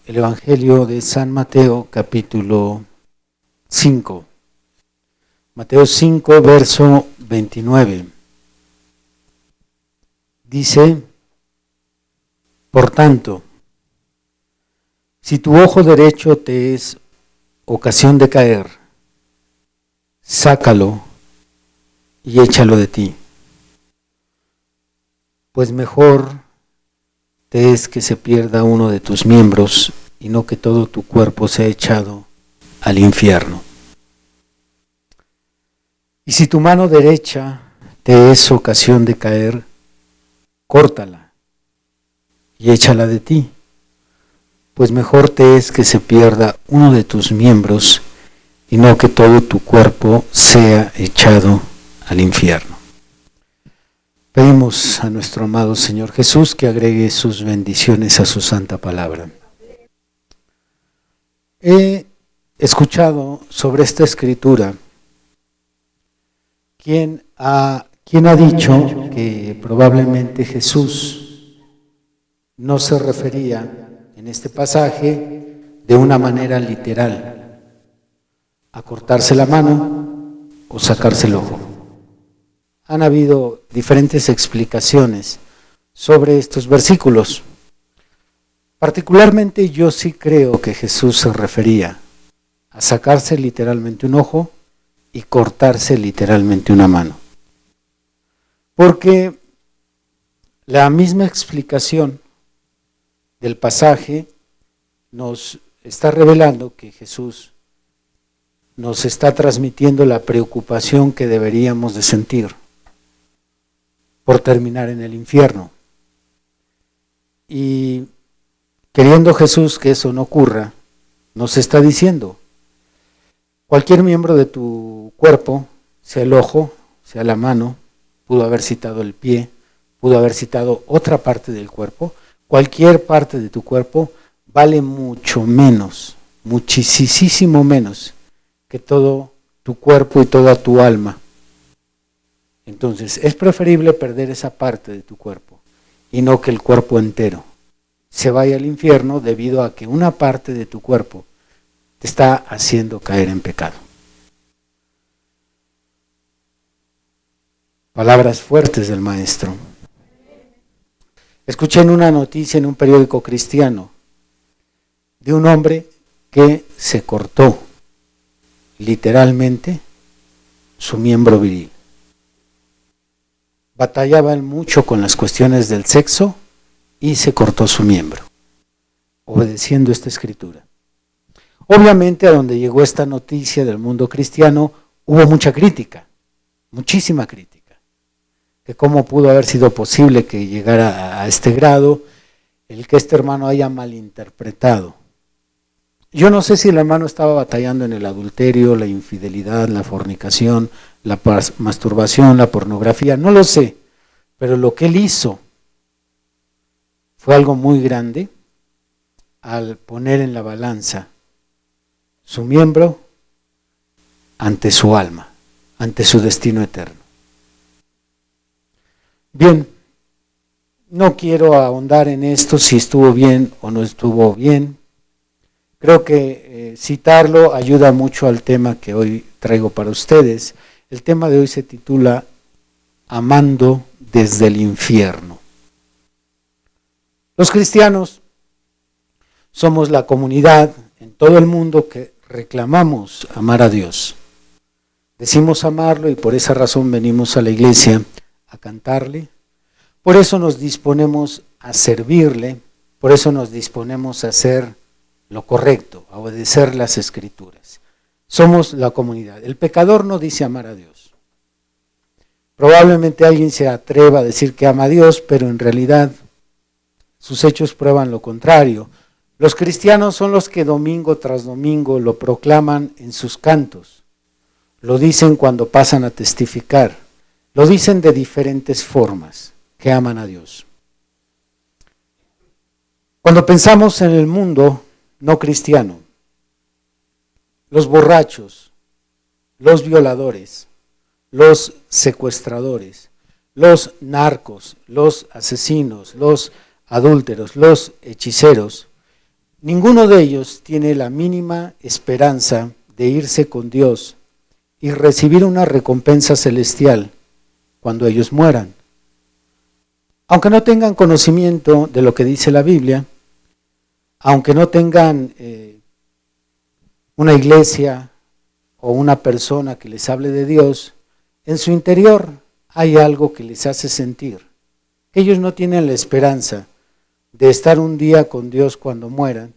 el Evangelio de San Mateo, capítulo 5. Mateo 5, verso 29. Dice: por tanto, si tu ojo derecho te es ocasión de caer, sácalo y échalo de ti, pues mejor te es que se pierda uno de tus miembros y no que todo tu cuerpo sea echado al infierno. Y si tu mano derecha te es ocasión de caer, córtala y échala de ti, pues mejor te es que se pierda uno de tus miembros y no que todo tu cuerpo sea echado al infierno. Pedimos a nuestro amado Señor Jesús que agregue sus bendiciones a su santa palabra. He escuchado sobre esta escritura quien ha dicho que probablemente Jesús no se refería en este pasaje de una manera literal a cortarse la mano o sacarse el ojo. Han habido diferentes explicaciones sobre estos versículos. Particularmente yo sí creo que Jesús se refería a sacarse literalmente un ojo y cortarse literalmente una mano. Porque la misma explicación del pasaje nos está revelando que Jesús nos está transmitiendo la preocupación que deberíamos de sentir por terminar en el infierno. Y queriendo Jesús que eso no ocurra, nos está diciendo: cualquier miembro de tu cuerpo, sea el ojo, sea la mano, pudo haber citado el pie, pudo haber citado otra parte del cuerpo, cualquier parte de tu cuerpo vale mucho menos, muchísimo menos que todo tu cuerpo y toda tu alma. Entonces, es preferible perder esa parte de tu cuerpo y no que el cuerpo entero se vaya al infierno debido a que una parte de tu cuerpo te está haciendo caer en pecado. Palabras fuertes del maestro. Escuché en una noticia en un periódico cristiano de un hombre que se cortó literalmente su miembro viril. Batallaba mucho con las cuestiones del sexo y se cortó su miembro, obedeciendo esta escritura. Obviamente, a donde llegó esta noticia del mundo cristiano, hubo mucha crítica, muchísima crítica, que cómo pudo haber sido posible que llegara a este grado, el que este hermano haya malinterpretado. Yo no sé si el hermano estaba batallando en el adulterio, la infidelidad, la fornicación, la masturbación, la pornografía, no lo sé, pero lo que él hizo fue algo muy grande al poner en la balanza su miembro ante su alma, ante su destino eterno. Bien, no quiero ahondar en esto si estuvo bien o no estuvo bien. Creo que citarlo ayuda mucho al tema que hoy traigo para ustedes. El tema de hoy se titula Amando desde el infierno. Los cristianos somos la comunidad en todo el mundo que reclamamos amar a Dios. Decimos amarlo y por esa razón venimos a la iglesia a cantarle. Por eso nos disponemos a servirle, por eso nos disponemos a hacer lo correcto, a obedecer las escrituras. Somos la comunidad. El pecador no dice amar a Dios. Probablemente alguien se atreva a decir que ama a Dios, pero en realidad sus hechos prueban lo contrario. Los cristianos son los que domingo tras domingo lo proclaman en sus cantos. Lo dicen cuando pasan a testificar. Lo dicen de diferentes formas, que aman a Dios. Cuando pensamos en el mundo no cristiano, los borrachos, los violadores, los secuestradores, los narcos, los asesinos, los adúlteros, los hechiceros, ninguno de ellos tiene la mínima esperanza de irse con Dios y recibir una recompensa celestial cuando ellos mueran. Aunque no tengan conocimiento de lo que dice la Biblia, aunque no tengan una iglesia o una persona que les hable de Dios, en su interior hay algo que les hace sentir que ellos no tienen la esperanza de estar un día con Dios cuando mueran,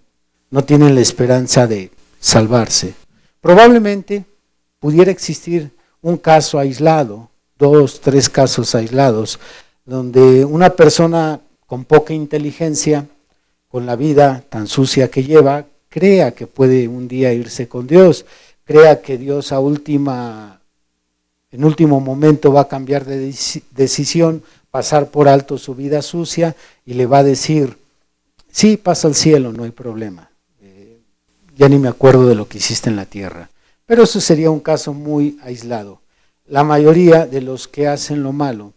no tienen la esperanza de salvarse. Probablemente pudiera existir un caso aislado, 2, 3 casos aislados, donde una persona con poca inteligencia, con la vida tan sucia que lleva, crea que puede un día irse con Dios, crea que Dios en último momento va a cambiar de decisión, pasar por alto su vida sucia y le va a decir, sí, pasa al cielo, no hay problema, ya ni me acuerdo de lo que hiciste en la tierra. Pero eso sería un caso muy aislado. La mayoría de los que hacen lo malo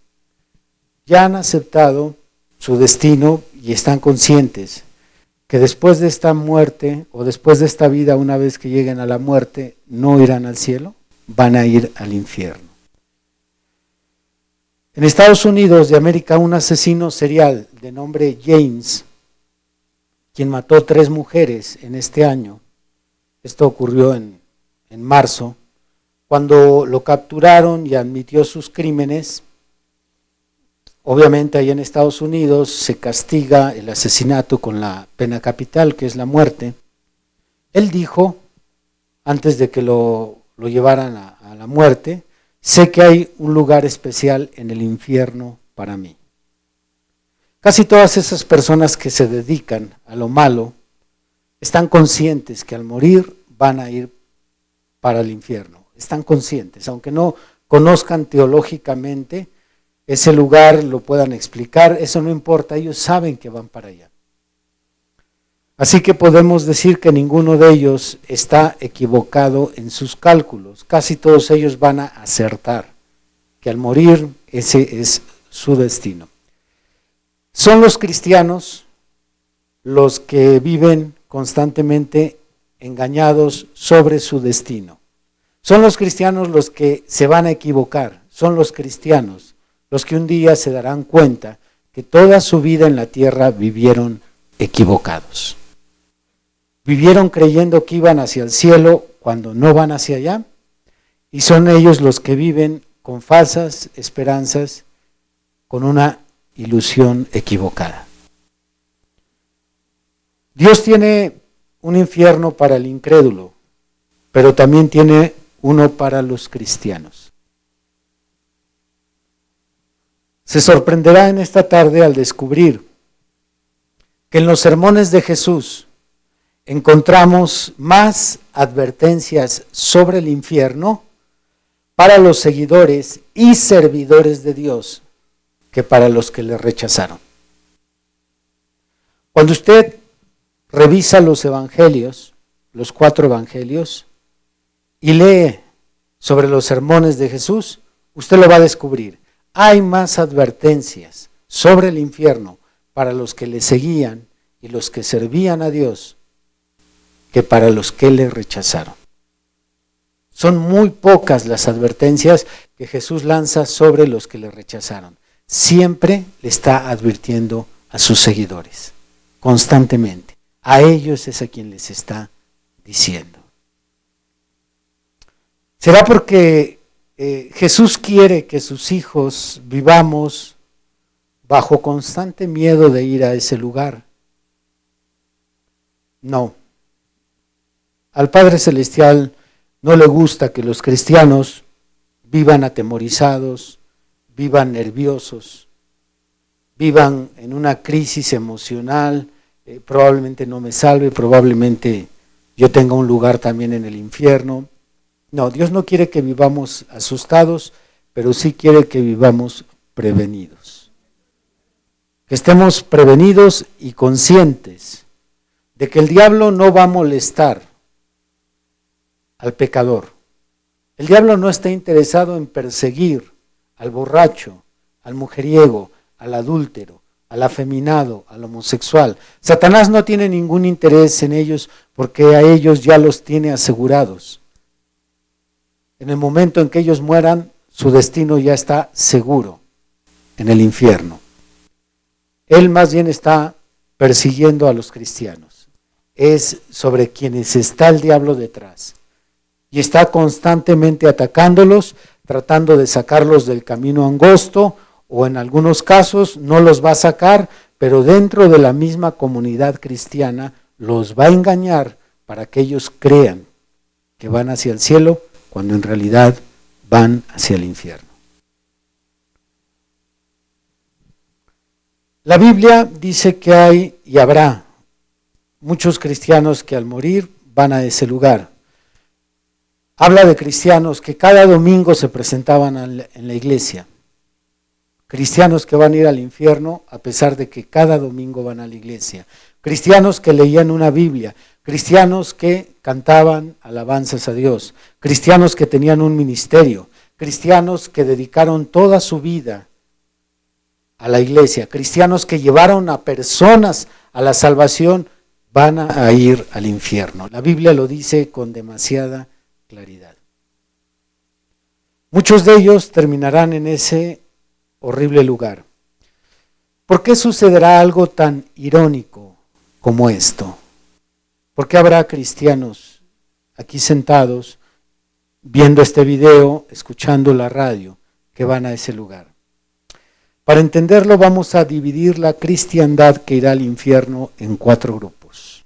ya han aceptado su destino y están conscientes que después de esta muerte o después de esta vida, una vez que lleguen a la muerte, no irán al cielo, van a ir al infierno. En Estados Unidos de América, un asesino serial de nombre James, quien mató 3 mujeres en este año, esto ocurrió en marzo, cuando lo capturaron y admitió sus crímenes. Obviamente ahí en Estados Unidos se castiga el asesinato con la pena capital, que es la muerte. Él dijo, antes de que lo llevaran a la muerte, sé que hay un lugar especial en el infierno para mí. Casi todas esas personas que se dedican a lo malo están conscientes que al morir van a ir para el infierno. Están conscientes, aunque no conozcan teológicamente ese lugar, lo puedan explicar, eso no importa, ellos saben que van para allá. Así que podemos decir que ninguno de ellos está equivocado en sus cálculos. Casi todos ellos van a acertar que al morir ese es su destino. Son los cristianos los que viven constantemente engañados sobre su destino. Son los cristianos los que se van a equivocar. Son los cristianos los que un día se darán cuenta que toda su vida en la tierra vivieron equivocados. Vivieron creyendo que iban hacia el cielo cuando no van hacia allá, y son ellos los que viven con falsas esperanzas, con una ilusión equivocada. Dios tiene un infierno para el incrédulo, pero también tiene uno para los cristianos. Se sorprenderá en esta tarde al descubrir que en los sermones de Jesús encontramos más advertencias sobre el infierno para los seguidores y servidores de Dios que para los que le rechazaron. Cuando usted revisa los evangelios, los 4 evangelios, y lee sobre los sermones de Jesús, usted lo va a descubrir. Hay más advertencias sobre el infierno para los que le seguían y los que servían a Dios que para los que le rechazaron. Son muy pocas las advertencias que Jesús lanza sobre los que le rechazaron. Siempre le está advirtiendo a sus seguidores, constantemente. A ellos es a quien les está diciendo. ¿Será porque Jesús quiere que sus hijos vivamos bajo constante miedo de ir a ese lugar? No. Al Padre Celestial no le gusta que los cristianos vivan atemorizados, vivan nerviosos, vivan en una crisis emocional, probablemente no me salve, probablemente yo tenga un lugar también en el infierno. No, Dios no quiere que vivamos asustados, pero sí quiere que vivamos prevenidos. Que estemos prevenidos y conscientes de que el diablo no va a molestar al pecador. El diablo no está interesado en perseguir al borracho, al mujeriego, al adúltero al afeminado, al homosexual. Satanás no tiene ningún interés en ellos porque a ellos ya los tiene asegurados. En el momento en que ellos mueran, su destino ya está seguro en el infierno. Él más bien está persiguiendo a los cristianos. Es sobre quienes está el diablo detrás. Y está constantemente atacándolos, tratando de sacarlos del camino angosto, o en algunos casos no los va a sacar, pero dentro de la misma comunidad cristiana los va a engañar para que ellos crean que van hacia el cielo, cuando en realidad van hacia el infierno. La Biblia dice que hay y habrá muchos cristianos que al morir van a ese lugar. Habla de cristianos que cada domingo se presentaban en la iglesia. Cristianos que van a ir al infierno a pesar de que cada domingo van a la iglesia. Cristianos que leían una Biblia. Cristianos que cantaban alabanzas a Dios. Cristianos que tenían un ministerio. Cristianos que dedicaron toda su vida a la iglesia. Cristianos que llevaron a personas a la salvación van a ir al infierno. La Biblia lo dice con demasiada claridad. Muchos de ellos terminarán en ese horrible lugar. ¿Por qué sucederá algo tan irónico como esto? ¿Por qué habrá cristianos aquí sentados viendo este video, escuchando la radio, que van a ese lugar? Para entenderlo vamos a dividir la cristiandad que irá al infierno en 4 grupos.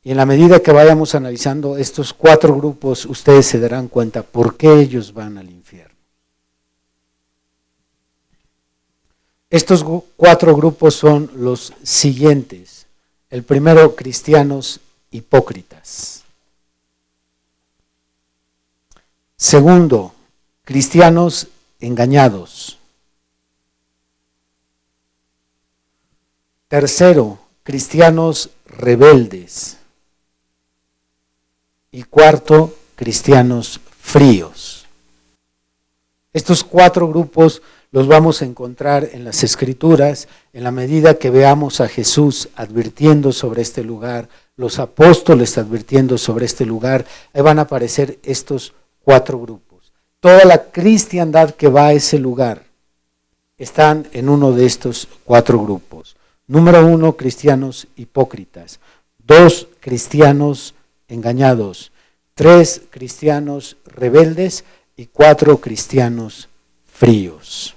Y en la medida que vayamos analizando estos 4 grupos, ustedes se darán cuenta por qué ellos van al infierno. Estos 4 grupos son los siguientes. El primero, cristianos hipócritas. Segundo, cristianos engañados. Tercero, cristianos rebeldes. Y cuarto, cristianos fríos. Estos 4 grupos los vamos a encontrar en las Escrituras en la medida que veamos a Jesús advirtiendo sobre este lugar, los apóstoles advirtiendo sobre este lugar. Ahí van a aparecer estos 4 grupos. Toda la cristiandad que va a ese lugar están en uno de estos 4 grupos. Número 1, cristianos hipócritas. 2, cristianos engañados. 3, cristianos rebeldes. Y 4, cristianos fríos.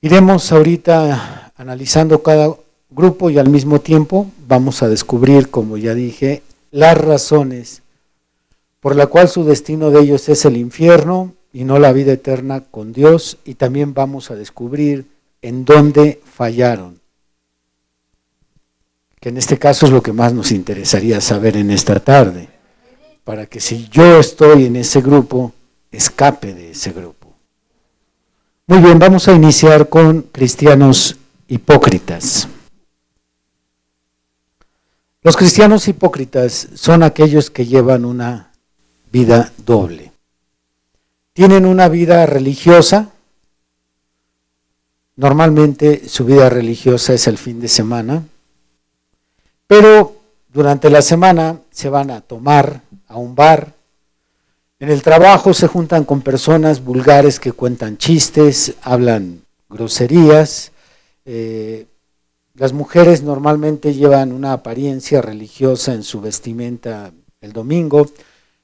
Iremos ahorita analizando cada grupo y al mismo tiempo vamos a descubrir, como ya dije, las razones por la cual su destino de ellos es el infierno y no la vida eterna con Dios, y también vamos a descubrir en dónde fallaron, que en este caso es lo que más nos interesaría saber en esta tarde, para que si yo estoy en ese grupo, escape de ese grupo. Muy bien, vamos a iniciar con cristianos hipócritas. Los cristianos hipócritas son aquellos que llevan una vida doble. Tienen una vida religiosa. Normalmente su vida religiosa es el fin de semana, pero durante la semana se van a tomar a un bar. En el trabajo se juntan con personas vulgares que cuentan chistes, hablan groserías. Las mujeres normalmente llevan una apariencia religiosa en su vestimenta el domingo.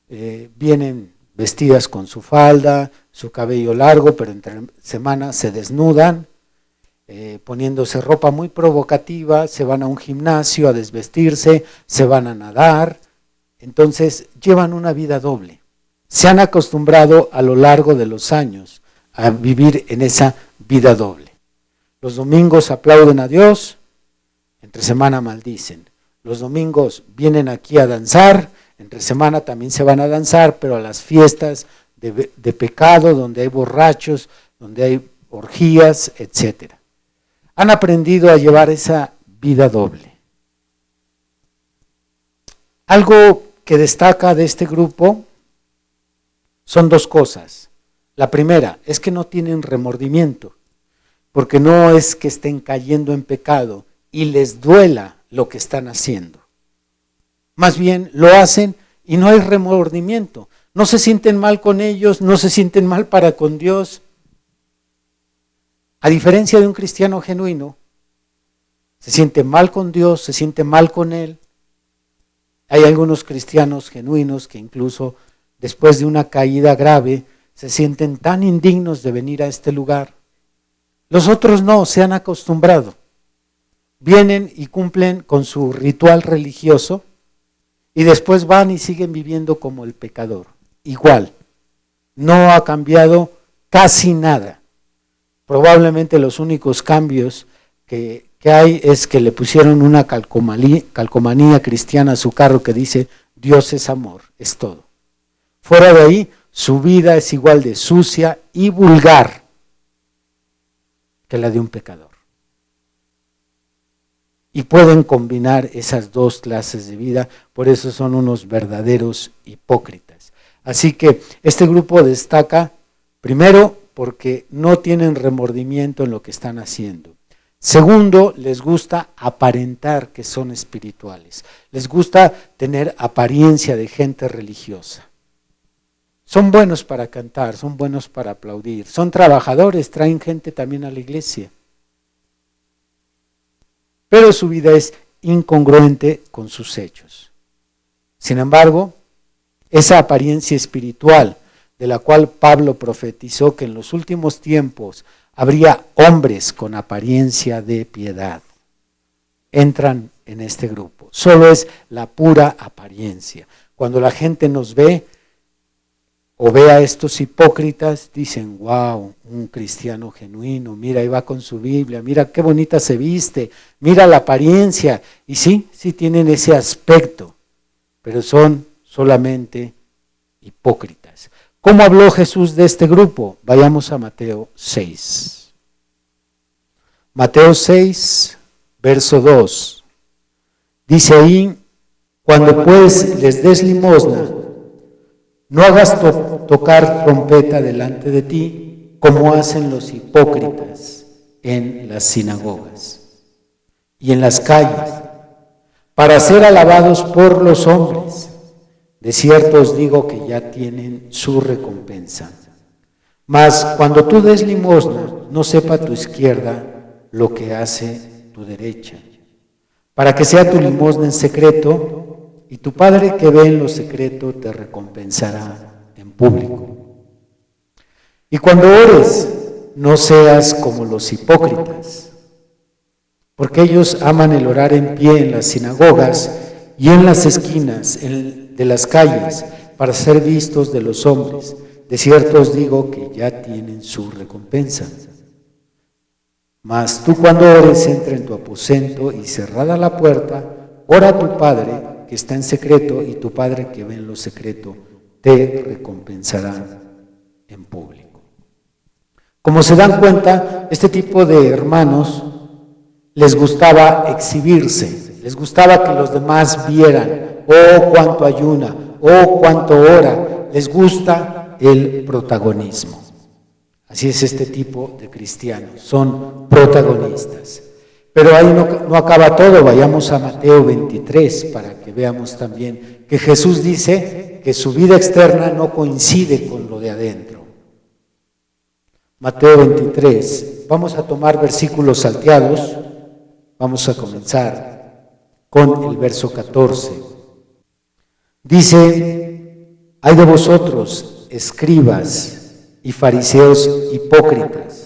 Vienen vestidas con su falda, su cabello largo, pero entre semana se desnudan, poniéndose ropa muy provocativa, se van a un gimnasio a desvestirse, se van a nadar. Entonces llevan una vida doble. Se han acostumbrado a lo largo de los años a vivir en esa vida doble. Los domingos aplauden a Dios, entre semana maldicen. Los domingos vienen aquí a danzar, entre semana también se van a danzar, pero a las fiestas de pecado, donde hay borrachos, donde hay orgías, etc. Han aprendido a llevar esa vida doble. Algo que destaca de este grupo son 2 cosas. La primera es que no tienen remordimiento, porque no es que estén cayendo en pecado y les duela lo que están haciendo. Más bien lo hacen y no hay remordimiento. No se sienten mal con ellos, no se sienten mal para con Dios. A diferencia de un cristiano genuino, se siente mal con Dios, se siente mal con Él. Hay algunos cristianos genuinos que incluso después de una caída grave se sienten tan indignos de venir a este lugar. Los otros no, se han acostumbrado. Vienen y cumplen con su ritual religioso y después van y siguen viviendo como el pecador. Igual, no ha cambiado casi nada. Probablemente los únicos cambios que hay es que le pusieron una calcomanía cristiana a su carro que dice Dios es amor, es todo. Fuera de ahí, su vida es igual de sucia y vulgar que la de un pecador. Y pueden combinar esas dos clases de vida, por eso son unos verdaderos hipócritas. Así que este grupo destaca, primero, porque no tienen remordimiento en lo que están haciendo. Segundo, les gusta aparentar que son espirituales. Les gusta tener apariencia de gente religiosa. Son buenos para cantar, son buenos para aplaudir, son trabajadores, traen gente también a la iglesia. Pero su vida es incongruente con sus hechos. Sin embargo, esa apariencia espiritual de la cual Pablo profetizó que en los últimos tiempos habría hombres con apariencia de piedad, entran en este grupo. Solo es la pura apariencia. Cuando la gente nos ve o ve a estos hipócritas, dicen, wow, un cristiano genuino, mira, ahí va con su Biblia, mira qué bonita se viste, mira la apariencia. Y sí tienen ese aspecto, pero son solamente hipócritas. ¿Cómo habló Jesús de este grupo? Vayamos a Mateo 6. Mateo 6, verso 2. Dice ahí, cuando pues les des limosna, no hagas tocar trompeta delante de ti, como hacen los hipócritas en las sinagogas y en las calles, para ser alabados por los hombres. De cierto os digo que ya tienen su recompensa. Mas cuando tú des limosna, no sepa tu izquierda lo que hace tu derecha, para que sea tu limosna en secreto, y tu Padre que ve en lo secreto te recompensará en público. Y cuando ores, no seas como los hipócritas, porque ellos aman el orar en pie en las sinagogas y en las esquinas de las calles para ser vistos de los hombres. De cierto os digo que ya tienen su recompensa. Mas tú cuando ores, entra en tu aposento y cerrada la puerta, ora a tu Padre que está en secreto, y tu Padre que ve en lo secreto te recompensará en público. Como se dan cuenta, este tipo de hermanos les gustaba exhibirse, les gustaba que los demás vieran, oh cuánto ayuna, oh cuánto ora, les gusta el protagonismo. Así es este tipo de cristianos, son protagonistas. Pero ahí no acaba todo, vayamos a Mateo 23 para que veamos también que Jesús dice que su vida externa no coincide con lo de adentro. Mateo 23, vamos a tomar versículos salteados, vamos a comenzar con el verso 14. Dice, hay de vosotros, escribas y fariseos hipócritas,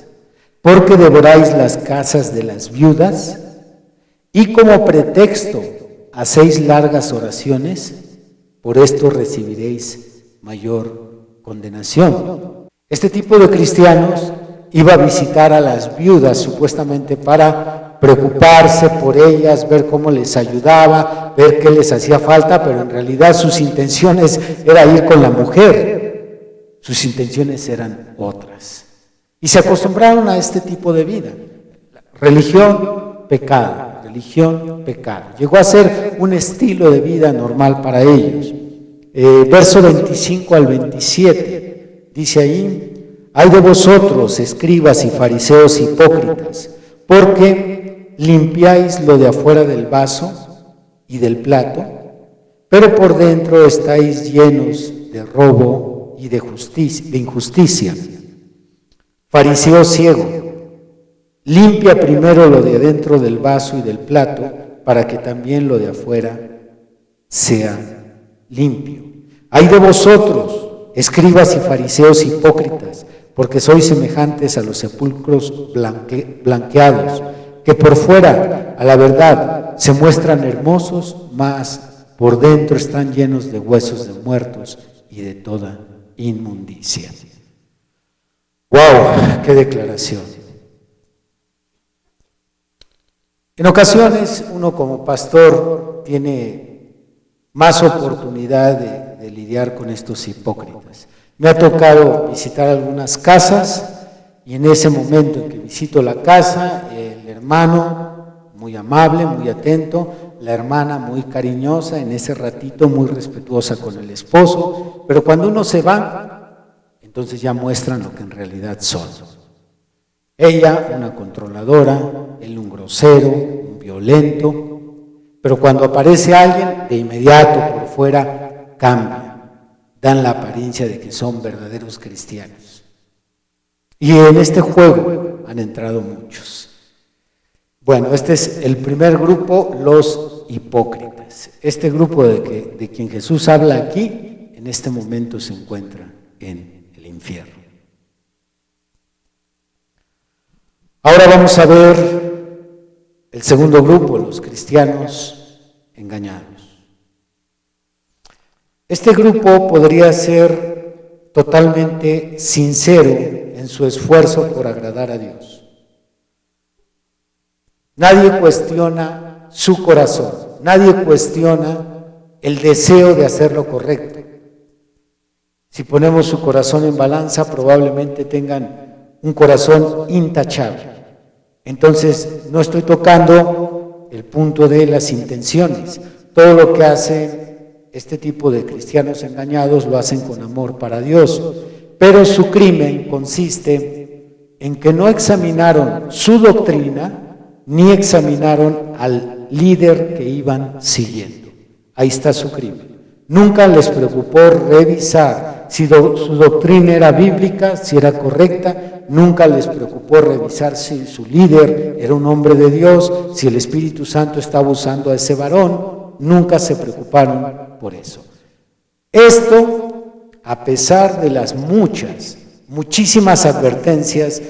porque devoráis las casas de las viudas y como pretexto hacéis largas oraciones, por esto recibiréis mayor condenación. Este tipo de cristianos iba a visitar a las viudas supuestamente para preocuparse por ellas, ver cómo les ayudaba, ver qué les hacía falta, pero en realidad sus intenciones era ir con la mujer, sus intenciones eran otras. Y se acostumbraron a este tipo de vida. Religión, pecado. Religión, pecado. Llegó a ser un estilo de vida normal para ellos. Verso 25 al 27, dice ahí, ¡Ay de vosotros, escribas y fariseos hipócritas! Porque limpiáis lo de afuera del vaso y del plato, pero por dentro estáis llenos de robo y de injusticia. Fariseo ciego, limpia primero lo de adentro del vaso y del plato, para que también lo de afuera sea limpio. ¡Ay de vosotros, escribas y fariseos hipócritas! Porque sois semejantes a los sepulcros blanqueados, que por fuera, a la verdad, se muestran hermosos, mas por dentro están llenos de huesos de muertos y de toda inmundicia. ¡Wow! ¡Qué declaración! En ocasiones uno como pastor tiene más oportunidad de lidiar con estos hipócritas. Me ha tocado visitar algunas casas y en ese momento en que visito la casa, el hermano muy amable, muy atento, la hermana muy cariñosa, en ese ratito muy respetuosa con el esposo, pero cuando uno se va, entonces ya muestran lo que en realidad son. Ella, una controladora, él un grosero, un violento, pero cuando aparece alguien, de inmediato por fuera cambia. Dan la apariencia de que son verdaderos cristianos. Y en este juego han entrado muchos. Bueno, este es el primer grupo, los hipócritas. Este grupo de quien Jesús habla aquí, en este momento se encuentra en el infierno. Ahora vamos a ver el segundo grupo, los cristianos engañados. Este grupo podría ser totalmente sincero en su esfuerzo por agradar a Dios. Nadie cuestiona su corazón, nadie cuestiona el deseo de hacer lo correcto. Si ponemos su corazón en balanza, probablemente tengan un corazón intachable. Entonces, no estoy tocando el punto de las intenciones. Todo lo que hacen este tipo de cristianos engañados lo hacen con amor para Dios, pero su crimen consiste en que no examinaron su doctrina ni examinaron al líder que iban siguiendo. Ahí está su crimen. Nunca les preocupó revisar si su doctrina era bíblica, si era correcta. Nunca les preocupó revisar si su líder era un hombre de Dios, si el Espíritu Santo estaba usando a ese varón. Nunca se preocuparon por eso. Esto, a pesar de las muchísimas advertencias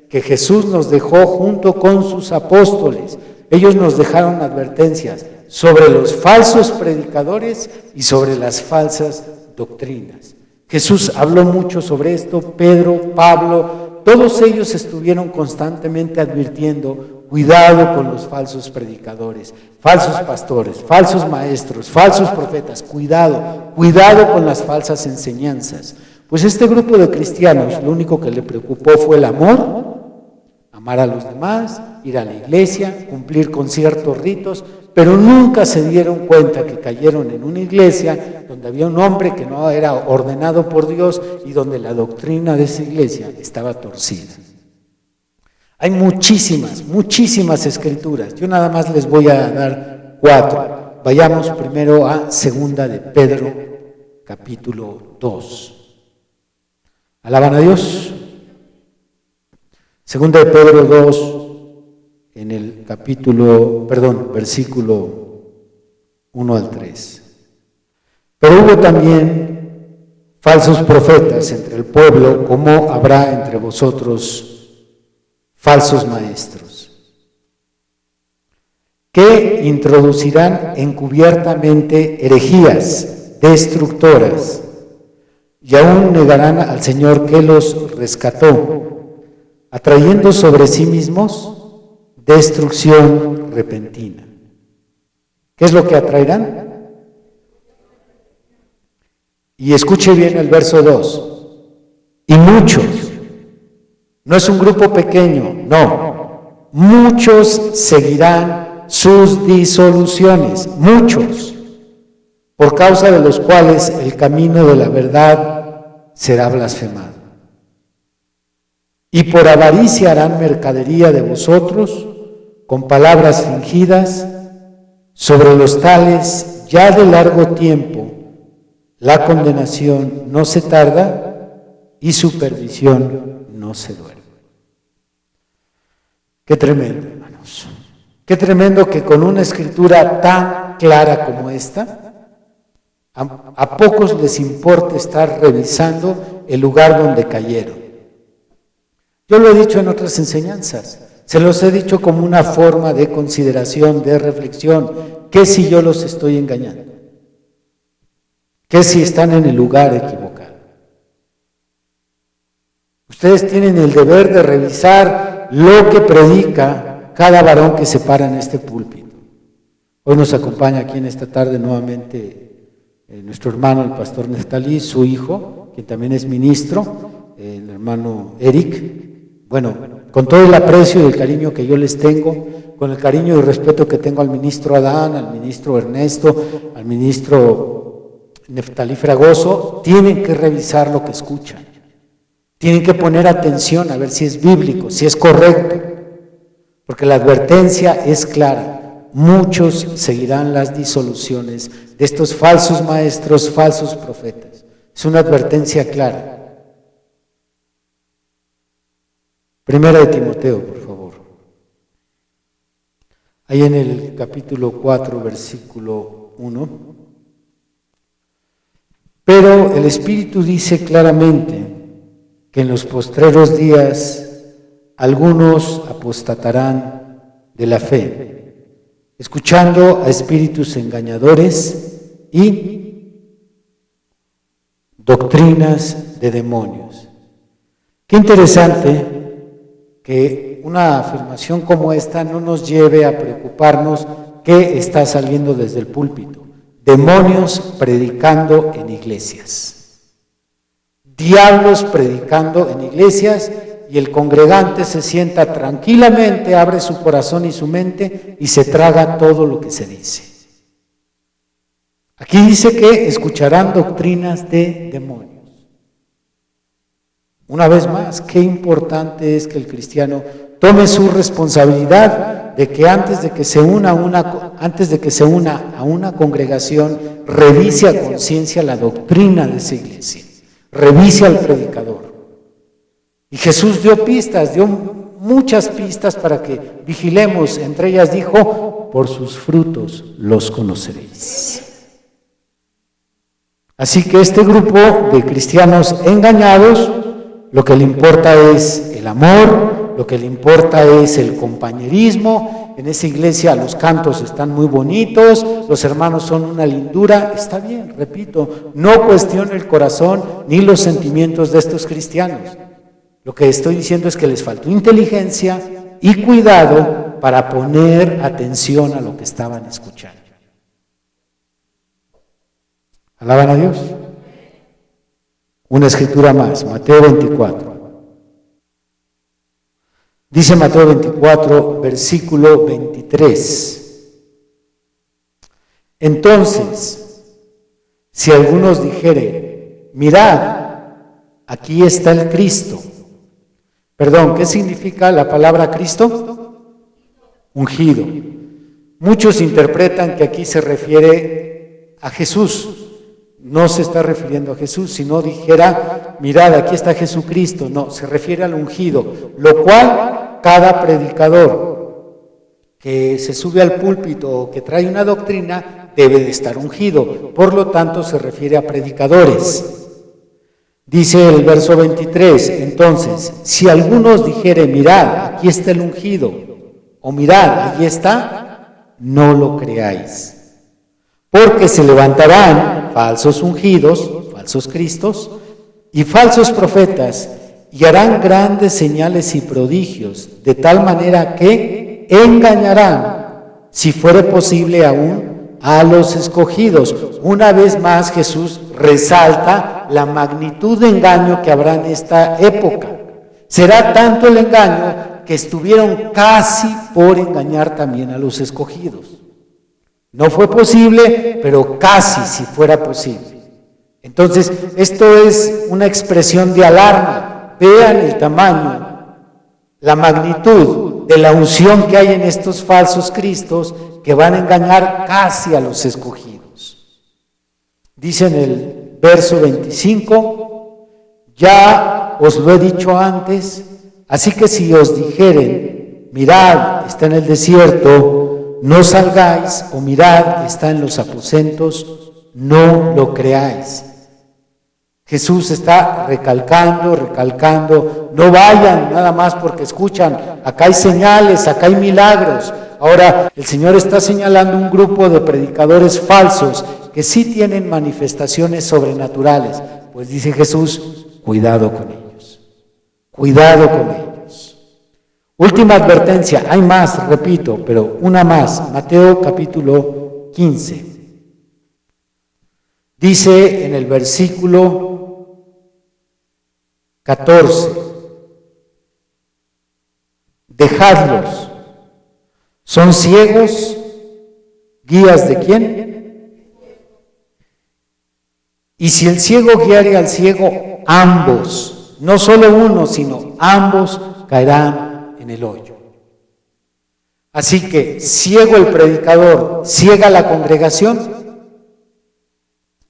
que Jesús nos dejó junto con sus apóstoles. Ellos nos dejaron advertencias sobre los falsos predicadores y sobre las falsas doctrinas. Jesús habló mucho sobre esto, Pedro, Pablo, todos ellos estuvieron constantemente advirtiendo: cuidado con los falsos predicadores, falsos pastores, falsos maestros, falsos profetas, cuidado con las falsas enseñanzas. Pues este grupo de cristianos, lo único que le preocupó fue el amor, amar a los demás, ir a la iglesia, cumplir con ciertos ritos, pero nunca se dieron cuenta que cayeron en una iglesia donde había un hombre que no era ordenado por Dios y donde la doctrina de esa iglesia estaba torcida. Hay muchísimas escrituras. Yo nada más les voy a dar 4. Vayamos primero a Segunda de Pedro, capítulo 2. ¿Alaban a Dios? Segunda de Pedro 2, en el versículo 1 al 3. Pero hubo también falsos profetas entre el pueblo, como habrá entre vosotros falsos maestros, que introducirán encubiertamente herejías destructoras y aún negarán al Señor que los rescató, atrayendo sobre sí mismos destrucción repentina. ¿Qué es lo que atraerán? Y escuche bien el verso 2. Y muchos. No es un grupo pequeño, no. Muchos seguirán sus disoluciones, muchos, por causa de los cuales el camino de la verdad será blasfemado. y por avaricia harán mercadería de vosotros con palabras fingidas. Sobre los tales ya de largo tiempo la condenación no se tarda y su perdición no se duerme. Qué tremendo, hermanos. Qué tremendo que con una escritura tan clara como esta, a pocos les importa estar revisando el lugar donde cayeron. Yo lo he dicho en otras enseñanzas, se los he dicho como una forma de consideración, de reflexión. ¿Qué si yo los estoy engañando? ¿Qué si están en el lugar equivocado? Ustedes tienen el deber de revisar lo que predica cada varón que se para en este púlpito. Hoy nos acompaña aquí en esta tarde nuevamente nuestro hermano, el pastor Neftalí, su hijo, quien también es ministro, el hermano Eric. Bueno, con todo el aprecio y el cariño que yo les tengo, con el cariño y respeto que tengo al ministro Adán, al ministro Ernesto, al ministro Neftalí Fragoso, tienen que revisar lo que escuchan. Tienen que poner atención a ver si es bíblico, si es correcto, porque la advertencia es clara. Muchos seguirán las disoluciones de estos falsos maestros, falsos profetas. Es una advertencia clara. Primera de Timoteo, por favor. Ahí en el capítulo 4, versículo 1. Pero el Espíritu dice claramente que en los postreros días algunos apostatarán de la fe, escuchando a espíritus engañadores y doctrinas de demonios. Qué interesante que una afirmación como esta no nos lleve a preocuparnos qué está saliendo desde el púlpito. Demonios predicando en iglesias. Diablos predicando en iglesias. Y el congregante se sienta tranquilamente, abre su corazón y su mente y se traga todo lo que se dice. Aquí dice que escucharán doctrinas de demonios. Una vez más, qué importante es que el cristiano tome su responsabilidad de que antes de que se una a una congregación, revise a conciencia la doctrina de esa iglesia, revise al predicador. Y Jesús dio pistas, dio muchas pistas para que vigilemos. Entre ellas dijo, por sus frutos los conoceréis. Así que este grupo de cristianos engañados, lo que le importa es el amor, lo que le importa es el compañerismo. En esa iglesia los cantos están muy bonitos, los hermanos son una lindura. Está bien, repito, no cuestiono el corazón ni los sentimientos de estos cristianos. Lo que estoy diciendo es que les faltó inteligencia y cuidado para poner atención a lo que estaban escuchando. ¿Alaban a Dios? Una escritura más, Mateo 24. Dice Mateo 24, versículo 23. Entonces, si algunos dijeren, mirad, aquí está el Cristo. Perdón, ¿qué significa la palabra Cristo? Ungido. Muchos interpretan que aquí se refiere a Jesús. No se está refiriendo a Jesús, sino dijera, mirad, aquí está Jesucristo. No, se refiere al ungido, lo cual cada predicador que se sube al púlpito o que trae una doctrina debe de estar ungido. Por lo tanto, se refiere a predicadores. Dice el verso 23, entonces, si algunos dijeren, mirad, aquí está el ungido, o mirad, allí está, no lo creáis. Porque se levantarán falsos ungidos, falsos cristos, y falsos profetas, y harán grandes señales y prodigios, de tal manera que engañarán, si fuere posible aún, a los escogidos. Una vez más Jesús resalta la magnitud de engaño que habrá en esta época. Será tanto el engaño que estuvieron casi por engañar también a los escogidos. No fue posible, pero casi si fuera posible. Entonces, esto es una expresión de alarma. Vean el tamaño la magnitud de la unción que hay en estos falsos cristos que van a engañar casi a los escogidos. Dice en el verso 25, ya os lo he dicho antes, así que si os dijeren, mirad, está en el desierto, no salgáis, o mirad, está en los aposentos, no lo creáis. Jesús está recalcando, no vayan nada más porque escuchan, acá hay señales, acá hay milagros. Ahora el Señor está señalando un grupo de predicadores falsos que sí tienen manifestaciones sobrenaturales. Pues dice Jesús, cuidado con ellos, cuidado con ellos. Última advertencia, hay más, repito, pero una más, Mateo capítulo 15. Dice en el versículo 14, dejadlos, ¿son ciegos? ¿Guías de quién? Y si el ciego guiare al ciego, ambos, no solo uno, sino ambos caerán en el hoyo. Así que, ciego el predicador, ciega la congregación.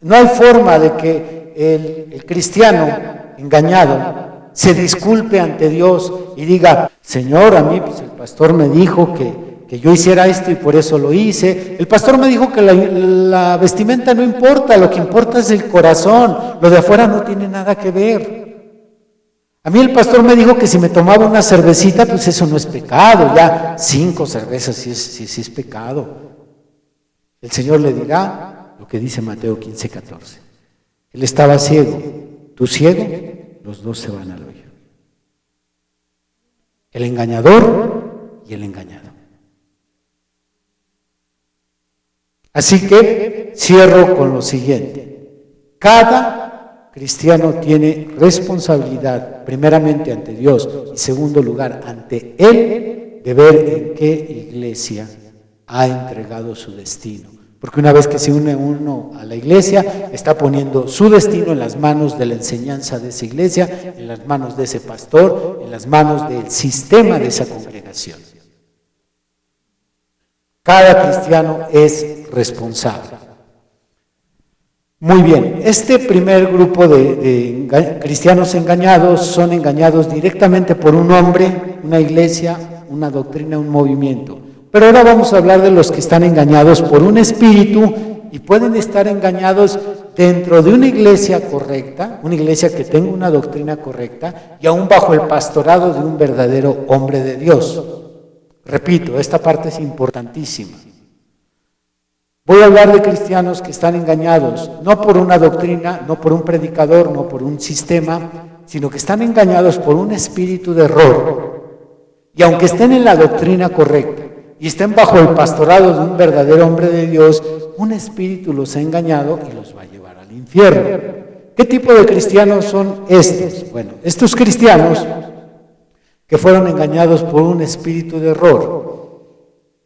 No hay forma de que el cristiano engañado se disculpe ante Dios y diga, Señor, a mí pues, el pastor me dijo que yo hiciera esto y por eso lo hice. El pastor me dijo que la vestimenta no importa, lo que importa es el corazón, lo de afuera no tiene nada que ver. A mí el pastor me dijo que si me tomaba una cervecita, pues eso no es pecado, ya 5 cervezas sí es pecado. El Señor le dirá lo que dice Mateo 15:14. Él estaba ciego, tú ciego, los dos se van al hoyo. El engañador y el engañado. Así que cierro con lo siguiente. Cada cristiano tiene responsabilidad, primeramente ante Dios y segundo lugar ante Él, de ver en qué iglesia ha entregado su destino. Porque una vez que se une uno a la iglesia, está poniendo su destino en las manos de la enseñanza de esa iglesia, en las manos de ese pastor, en las manos del sistema de esa congregación. Cada cristiano es responsable. Muy bien, este primer grupo de cristianos engañados son engañados directamente por un hombre, una iglesia, una doctrina, un movimiento. Pero ahora vamos a hablar de los que están engañados por un espíritu y pueden estar engañados dentro de una iglesia correcta, una iglesia que tenga una doctrina correcta y aún bajo el pastorado de un verdadero hombre de Dios. Repito, esta parte es importantísima. Voy a hablar de cristianos que están engañados, no por una doctrina, no por un predicador, no por un sistema, sino que están engañados por un espíritu de error. Y aunque estén en la doctrina correcta, y estén bajo el pastorado de un verdadero hombre de Dios, un espíritu los ha engañado y los va a llevar al infierno. ¿Qué tipo de cristianos son estos? Bueno, estos cristianos que fueron engañados por un espíritu de error,